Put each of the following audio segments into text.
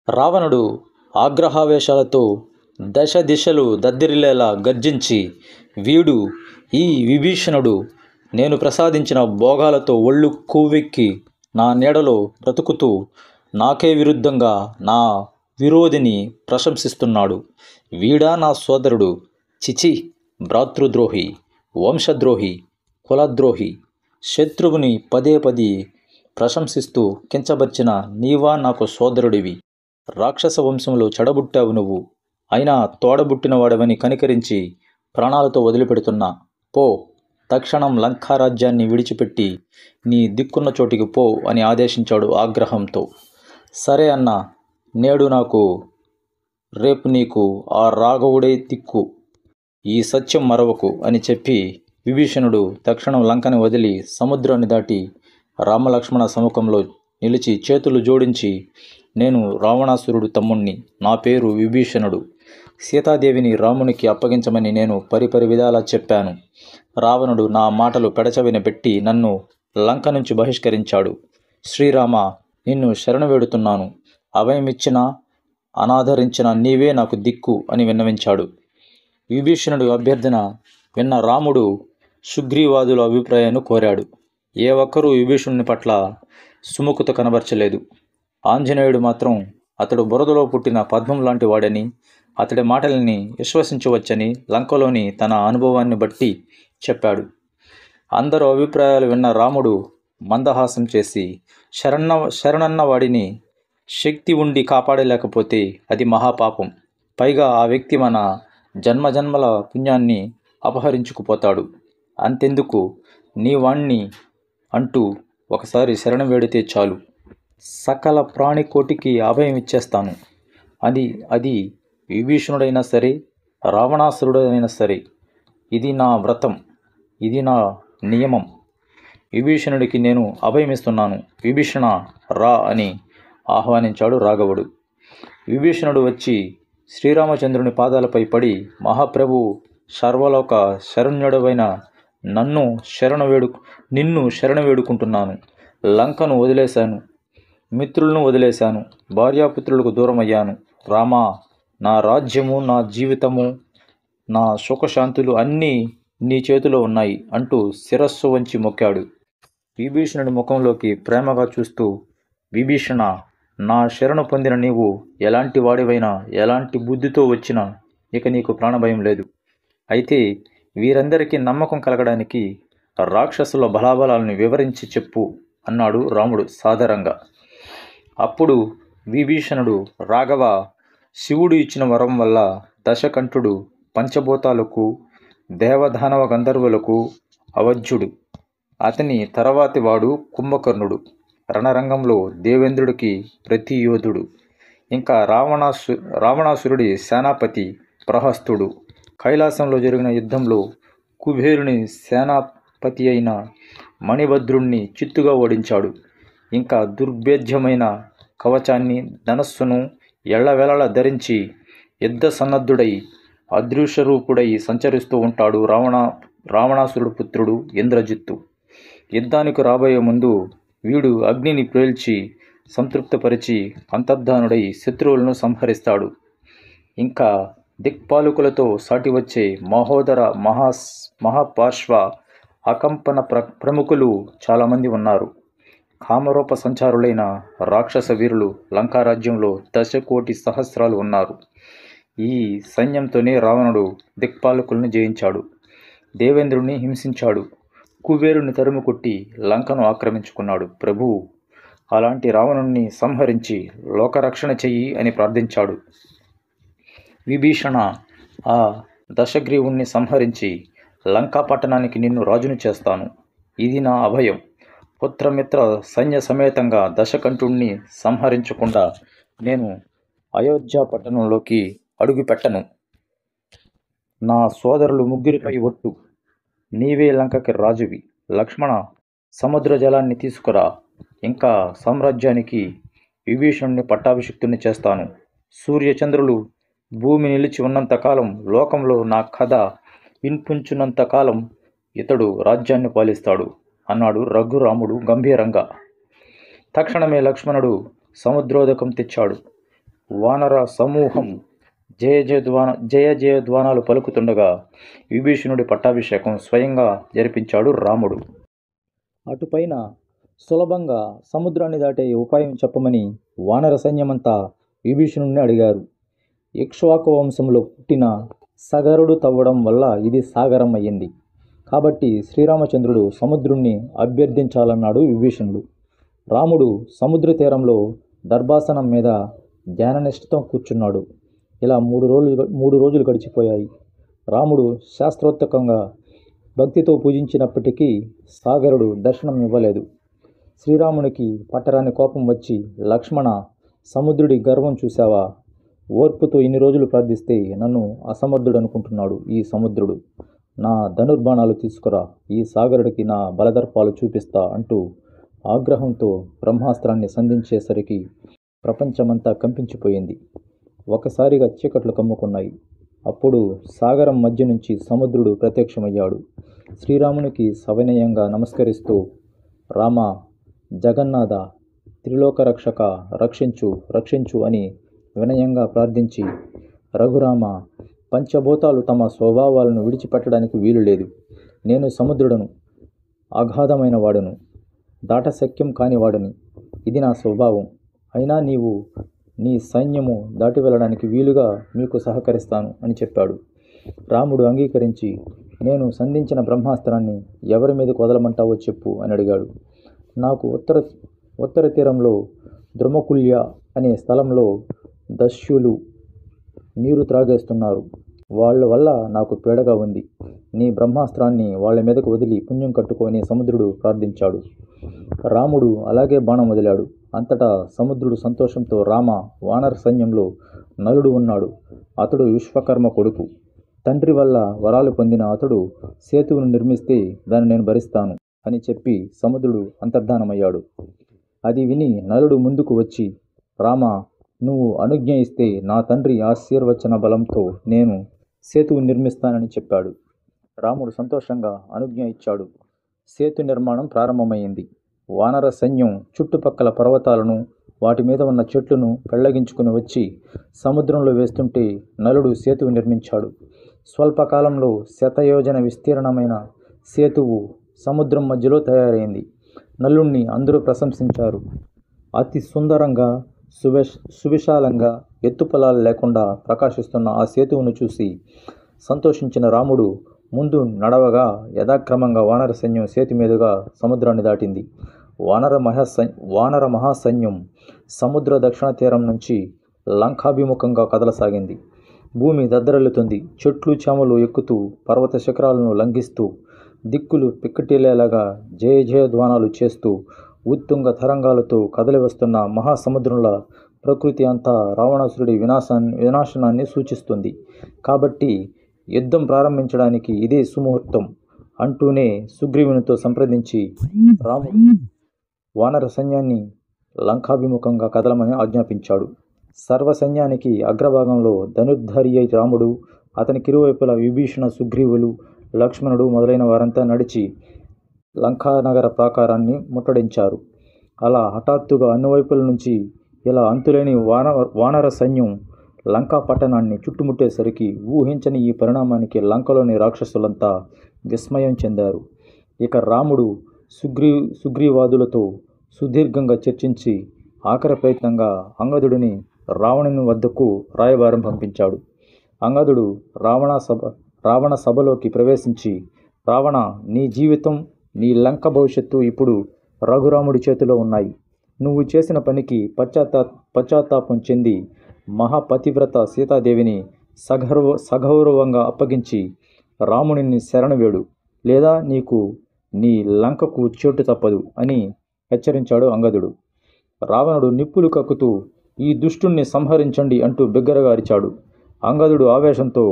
రావణుడు ఆగ్రహావేశాలతో దశ దిశలు దద్దిరిల్లేలా గర్జించి, వీడు ఈ విభీషణుడు నేను ప్రసాదించిన భోగాలతో ఒళ్ళు కొవ్వెక్కి నా నీడలో బ్రతుకుతూ నాకే విరుద్ధంగా నా విరోధిని ప్రశంసిస్తున్నాడు. వీడా నా సోదరుడు? చిచి, భ్రాతృద్రోహి, వంశద్రోహి, కులద్రోహి, శత్రువుని పదే పదే ప్రశంసిస్తూ కించబర్చిన నీవా నాకు సోదరుడివి? రాక్షస వంశంలో చెడబుట్టావు నువ్వు. అయినా తోడబుట్టినవాడవని కనికరించి ప్రాణాలతో వదిలిపెడుతున్నా. పో, తక్షణం లంకారాజ్యాన్ని విడిచిపెట్టి నీ దిక్కున్న చోటికి పో అని ఆదేశించాడు ఆగ్రహంతో. సరే అన్నా, నేడు నాకు, రేపు నీకు ఆ రాఘవుడే దిక్కు. ఈ సత్యం మరవకు అని చెప్పి విభీషణుడు తక్షణం లంకని వదిలి సముద్రాన్ని దాటి రామలక్ష్మణ సముఖంలో నిలిచి చేతులు జోడించి, నేను రావణాసురుడు తమ్ముణ్ణి, నా పేరు విభీషణుడు. సీతాదేవిని రామునికి అప్పగించమని నేను పరిపరి విధాలా చెప్పాను. రావణుడు నా మాటలు పెడచవిన పెట్టి నన్ను లంక నుంచి బహిష్కరించాడు. శ్రీరామ, నిన్ను శరణు వేడుతున్నాను. అభయమిచ్చినా అనాదరించిన నీవే నాకు దిక్కు అని విన్నవించాడు. విభీషణుడు అభ్యర్థన విన్న రాముడు సుగ్రీవాదుల అభిప్రాయాన్ని కోరాడు. ఏ ఒక్కరూ విభీషణుని పట్ల సుముఖత కనబరచలేదు. ఆంజనేయుడు మాత్రం అతడు బురదలో పుట్టిన పద్మం లాంటి వాడని, అతడి మాటల్ని విశ్వసించవచ్చని లంకలోని తన అనుభవాన్ని బట్టి చెప్పాడు. అందరూ అభిప్రాయాలు విన్న రాముడు మందహాసం చేసి, శరణన్న వాడిని శక్తి ఉండి కాపాడలేకపోతే అది మహాపాపం. పైగా ఆ వ్యక్తి మన జన్మజన్మల పుణ్యాన్ని అపహరించుకుపోతాడు. అంతెందుకు, నీ వాణ్ణి అంటూ ఒకసారి శరణం వేడితే చాలు, సకల ప్రాణికోటికి అభయం ఇచ్చేస్తాను. అది విభీషణుడైనా సరే, రావణాసురుడైనా సరే. ఇది నా వ్రతం, ఇది నా నియమం. విభీషణుడికి నేను అభయమిస్తున్నాను. విభీషణ రా అని ఆహ్వానించాడు రాఘవుడు. విభీషణుడు వచ్చి శ్రీరామచంద్రుని పాదాలపై పడి, మహాప్రభు, సర్వలోక శరణ్యుడవైన నిన్ను శరణ వేడుకుంటున్నాను. లంకను వదిలేశాను, మిత్రులను వదిలేశాను, భార్యాపుత్రులకు దూరమయ్యాను. రామా, నా రాజ్యము, నా జీవితము, నా సుఖశాంతులు అన్నీ నీ చేతిలో ఉన్నాయి అంటూ శిరస్సు వంచి మొక్కాడు. విభీషణుడి ముఖంలోకి ప్రేమగా చూస్తూ, విభీషణ, నా శరణు పొందిన నీవు ఎలాంటి వాడివైనా, ఎలాంటి బుద్ధితో వచ్చినా ఇక నీకు ప్రాణభయం లేదు. అయితే వీరందరికీ నమ్మకం కలగడానికి రాక్షసుల బలాబలాలను వివరించి చెప్పు అన్నాడు రాముడు సాదరంగా. అప్పుడు విభీషణుడు, రాఘవ, శివుడు ఇచ్చిన వరం వల్ల దశకంఠుడు పంచభూతాలకు, దేవదానవ గంధర్వులకు అవధ్యుడు. అతని తర్వాతి వాడు కుంభకర్ణుడు, రణరంగంలో దేవేంద్రుడికి ప్రతియోధుడు. ఇంకా రావణాసురుడి సేనాపతి ప్రహస్తుడు, కైలాసంలో జరిగిన యుద్ధంలో కుబేరుని సేనాపతి అయిన మణిభద్రుణ్ణి చిత్తుగా ఓడించాడు. ఇంకా దుర్భేద్యమైన కవచాన్ని, ధనస్సును ఎళ్లవేళలా ధరించి యుద్ధ సన్నద్ధుడై అదృశ్యరూపుడై సంచరిస్తూ ఉంటాడు రావణాసురుడు పుత్రుడు ఇంద్రజిత్తు. యుద్ధానికి రాబోయే ముందు వీడు అగ్నిని పేల్చి సంతృప్తపరిచి అంతర్ధానుడై శత్రువులను సంహరిస్తాడు. ఇంకా దిక్పాలకులతో సాటి వచ్చే మహోదర, మహాపార్శ్వ, అకంపన ప్రముఖులు చాలామంది ఉన్నారు. కామరూప సంచారులైన రాక్షస వీరులు లంకారాజ్యంలో 10,00,00,000 సహస్రాలు ఉన్నారు. ఈ సైన్యంతోనే రావణుడు దిక్పాలకుల్ని జయించాడు, దేవేంద్రుణ్ణి హింసించాడు, కుబేరుని తరుము కొట్టి లంకను ఆక్రమించుకున్నాడు. ప్రభు, అలాంటి రావణుణ్ణి సంహరించి లోకరక్షణ చెయ్యి అని ప్రార్థించాడు. విభీషణ, ఆ దశగ్రీవుణ్ణి సంహరించి లంకా పట్టణానికి నిన్ను రాజును చేస్తాను. ఇది నా అభయం. పుత్రమిత్ర సైన్య సమేతంగా దశకంఠుణ్ణి సంహరించకుండా నేను అయోధ్య పట్టణంలోకి అడుగు పెట్టను. నా సోదరులు ముగ్గురిపై ఒట్టు, నీవే లంకకి రాజువి. లక్ష్మణ, సముద్ర జలాన్ని తీసుకురా. ఇంకా సామ్రాజ్యానికి విభీషణుని పట్టాభిషిక్తుని చేస్తాను. సూర్యచంద్రులు భూమి నిలిచి ఉన్నంతకాలం, లోకంలో నా కథ వినిపించున్నంతకాలం ఇతడు రాజ్యాన్ని పాలిస్తాడు అన్నాడు రఘురాముడు గంభీరంగా. తక్షణమే లక్ష్మణుడు సముద్రోదకం తెచ్చాడు. వానర సమూహం జయ జయధ్వానాలు పలుకుతుండగా విభీషణుడి పట్టాభిషేకం స్వయంగా జరిపించాడు రాముడు. అటుపైన సులభంగా సముద్రాన్ని దాటే ఉపాయం చెప్పమని వానర సైన్యమంతా విభీషణుడిని అడిగారు. ఇక్ష్వాకు వంశంలో పుట్టిన సగరుడు తవ్వడం వల్ల ఇది సాగరం అయ్యింది. కాబట్టి శ్రీరామచంద్రుడు సముద్రుణ్ణి అభ్యర్థించాలన్నాడు విభీషణుడు. రాముడు సముద్ర తీరంలో దర్భాసనం మీద ధ్యాననిష్టతో కూర్చున్నాడు. ఇలా మూడు రోజులు గడిచిపోయాయి. రాముడు శాస్త్రోక్తంగా భక్తితో పూజించినప్పటికీ సాగరుడు దర్శనం ఇవ్వలేదు. శ్రీరామునికి పట్టరాని కోపం వచ్చి, లక్ష్మణ, సముద్రుడి గర్వం చూశావా? ఓర్పుతో ఇన్ని రోజులు ప్రార్థిస్తే నన్ను అసమర్థుడు అనుకుంటున్నాడు ఈ సముద్రుడు. నా ధనుర్బాణాలు తీసుకురా, ఈ సాగరుడికి నా బలదర్పాలు చూపిస్తా అంటూ ఆగ్రహంతో బ్రహ్మాస్త్రాన్ని సంధించేసరికి ప్రపంచమంతా కంపించిపోయింది. ఒకసారిగా చీకట్లు కమ్ముకున్నాయి. అప్పుడు సాగరం మధ్య నుంచి సముద్రుడు ప్రత్యక్షమయ్యాడు. శ్రీరామునికి సవినయంగా నమస్కరిస్తూ, రామ, జగన్నాథ, త్రిలోకరక్షక, రక్షించు రక్షించు అని వినయంగా ప్రార్థించి, రఘురామ, పంచభూతాలు తమ స్వభావాలను విడిచిపెట్టడానికి వీలు లేదు. నేను సముద్రుడను, అగాధమైన వాడను, దాటశక్యం కాని వాడని. ఇది నా స్వభావం. అయినా నీవు నీ సైన్యము దాటి వెళ్ళడానికి వీలుగా మీకు సహకరిస్తాను అని చెప్పాడు. రాముడు అంగీకరించి, నేను సంధించిన బ్రహ్మాస్త్రాన్ని ఎవరి మీదకు వదలమంటావో చెప్పు అని అడిగాడు. నాకు ఉత్తర తీరంలో ద్రుమకుల్య అనే స్థలంలో దస్యులు నీరు త్రాగేస్తున్నారు. వాళ్ళ వల్ల నాకు పీడగా ఉంది. నీ బ్రహ్మాస్త్రాన్ని వాళ్ళ మీదకు వదిలి పుణ్యం కట్టుకొని సముద్రుడు ప్రార్థించాడు. రాముడు అలాగే బాణం వదిలాడు. అంతటా సముద్రుడు సంతోషంతో, రామ, వానర సైన్యంలో నలుడు ఉన్నాడు. అతడు విశ్వకర్మ కొడుకు. తండ్రి వల్ల వరాలు పొందిన అతడు సేతువును నిర్మిస్తే దాన్ని నేను భరిస్తాను అని చెప్పి సముద్రుడు అంతర్ధానమయ్యాడు. అది విని నలుడు ముందుకు వచ్చి, రామ, నువ్వు అనుజ్ఞ ఇస్తే నా తండ్రి ఆశీర్వచన బలంతో నేను సేతువు నిర్మిస్తానని చెప్పాడు. రాముడు సంతోషంగా అనుజ్ఞ ఇచ్చాడు. సేతు నిర్మాణం ప్రారంభమైంది. వానర సైన్యం చుట్టుపక్కల పర్వతాలను, వాటి మీద ఉన్న చెట్లను పెళ్లగించుకుని వచ్చి సముద్రంలో వేస్తుంటే నలుడు సేతువు నిర్మించాడు. స్వల్పకాలంలో శతయోజన విస్తీర్ణమైన సేతువు సముద్రం మధ్యలో తయారైంది. నలుణ్ణి అందరూ ప్రశంసించారు. అతి సుందరంగా, సువిశాలంగా, ఎత్తుపలాలు లేకుండా ప్రకాశిస్తున్న ఆ సేతువును చూసి సంతోషించిన రాముడు ముందు నడవగా యథాక్రమంగా వానర సైన్యం సేతు మీదుగా సముద్రాన్ని దాటింది. వానర మహాసైన్యం సముద్ర దక్షిణ తీరం నుంచి లంకాభిముఖంగా కదలసాగింది. భూమి దద్దరిల్లుతుంది. చెట్లు చేమలు ఎక్కుతూ పర్వత శిఖరాలను లంఘిస్తూ దిక్కులు పిక్కటిల్లేలాగా జయ జయధ్వానాలు చేస్తూ ఉత్తుంగ తరంగాలతో కదలి వస్తున్న మహాసముద్రంలో ప్రకృతి అంతా రావణాసురుడి వినాశనాన్ని సూచిస్తుంది. కాబట్టి యుద్ధం ప్రారంభించడానికి ఇదే సుముహూర్తం అంటూనే సుగ్రీవునితో సంప్రదించి రాముడు వానర సైన్యాన్ని లంకాభిముఖంగా కదలమని ఆజ్ఞాపించాడు. సర్వసైన్యానికి అగ్రభాగంలో ధనుర్ధారి అయి రాముడు, అతనికి ఇరువైపులా విభీషణ, సుగ్రీవులు, లక్ష్మణుడు మొదలైన వారంతా నడిచి లంకానగర ప్రాకారాన్ని ముట్టడించారు. అలా హఠాత్తుగా అన్ని వైపుల నుంచి ఇలా అంతులేని వానర సైన్యం లంకా పట్టణాన్ని చుట్టుముట్టేసరికి ఊహించని ఈ పరిణామానికి లంకలోని రాక్షసులంతా విస్మయం చెందారు. ఇక రాముడు సుగ్రీవాదులతో సుదీర్ఘంగా చర్చించి ఆఖరి ప్రయత్నంగా అంగదుడిని రావణుని వద్దకు రాయబారం పంపించాడు. అంగదుడు రావణ సభలోకి ప్రవేశించి, రావణ, నీ జీవితం, నీ లంక భవిష్యత్తు ఇప్పుడు రఘురాముడి చేతిలో ఉన్నాయి. నువ్వు చేసిన పనికి పశ్చాత్తాపం చెంది మహాపతివ్రత సీతాదేవిని సగౌరవంగా అప్పగించి రామునిని శరణవేడు, లేదా నీకు నీ లంకకు చోటు తప్పదు అని హెచ్చరించాడు అంగదుడు. రావణుడు నిప్పులు కక్కుతూ, ఈ దుష్టుణ్ణి సంహరించండి అంటూ బిగ్గరగా అరిచాడు. అంగదుడు ఆవేశంతో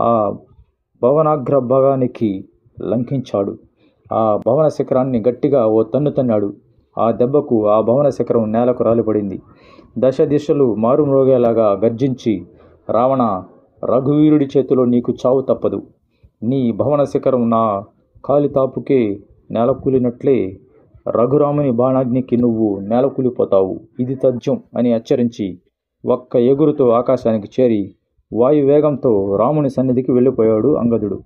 ఆ భవనాగ్రభాగానికి లంఘించాడు. ఆ భవన శిఖరాన్ని గట్టిగా ఓ తన్ను తన్నాడు. ఆ దెబ్బకు ఆ భవన శిఖరం నేలకు రాలిపడింది. దశ దిశలు మారుమ్రోగేలాగా గర్జించి, రావణ, రఘువీరుడి చేతిలో నీకు చావు తప్పదు. నీ భవన శిఖరం నా కాలితాపుకే నేలకూలినట్లే రఘురాముని బాణాగ్నికి నువ్వు నేలకూలిపోతావు. ఇది తథ్యం అని హెచ్చరించి ఒక్క ఎగురుతో ఆకాశానికి చేరి వాయువేగంతో రాముని సన్నిధికి వెళ్ళిపోయాడు అంగదుడు.